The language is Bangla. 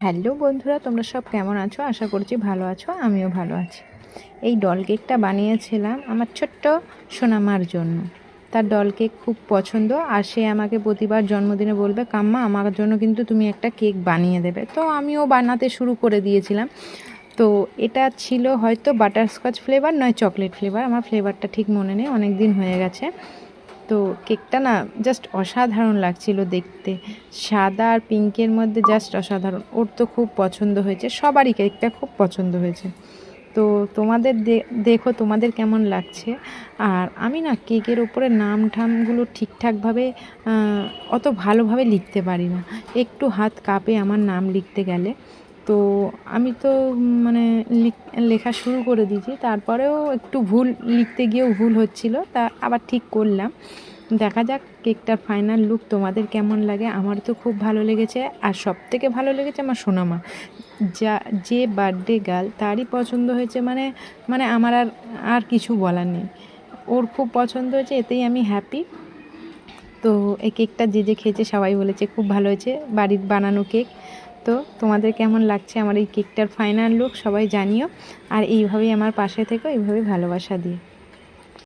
হ্যালো বন্ধুরা, তোমরা সব কেমন আছো? আশা করছি ভালো আছো, আমিও ভালো আছি। এই ডল কেকটা বানিয়েছিলাম আমার ছোট্ট সোনামার জন্য। তার ডল কেক খুব পছন্দ, আর সে আমাকে প্রতিবার জন্মদিনে বলবে, কাম্মা আমার জন্য কিন্তু তুমি একটা কেক বানিয়ে দেবে। তো আমিও বানাতে শুরু করে দিয়েছিলাম। তো এটা ছিল হয়তো বাটারস্কচ ফ্লেভার নয় চকলেট ফ্লেভার, আমার ফ্লেভারটা ঠিক মনে নেই, অনেক দিন হয়ে গেছে। তো কেকটা না জাস্ট অসাধারণ লাগছিল দেখতে, সাদা আর পিঙ্কের মধ্যে জাস্ট অসাধারণ। ওর তো খুব পছন্দ হয়েছে, সবারই কেকটা খুব পছন্দ হয়েছে। তো তোমাদের দেখো তোমাদের কেমন লাগছে। আর আমি না কেকের ওপরে নাম ঠামগুলো ঠিকঠাকভাবে অত ভালোভাবে লিখতে পারি না, একটু হাত কাঁপে আমার নাম লিখতে গেলে। তো আমি তো মানে লেখা শুরু করে দিয়েছি, তারপরেও একটু ভুল লিখতে গিয়েও ভুল হচ্ছিল, তা আবার ঠিক করলাম। দেখা যাক কেকটার ফাইনাল লুক তোমাদের কেমন লাগে। আমার তো খুব ভালো লেগেছে, আর সবথেকে ভালো লেগেছে আমার সোনামা, যে বার্থডে গার্ল তারই পছন্দ হয়েছে, মানে মানে আমার আর কিছু বলার নেই। ওর খুব পছন্দ হয়েছে, এতেই আমি হ্যাপি। তো এই কেকটা যে খেয়েছে সবাই বলেছে খুব ভালো হয়েছে, বাড়ির বানানো কেক। তো তোমাদের কেমন লাগছে আমার এই কেকটার ফাইনাল লুক সবাই জানিও, আর এইভাবেই আমার পাশে থেকো, এইভাবেই ভালোবাসা দিয়ে।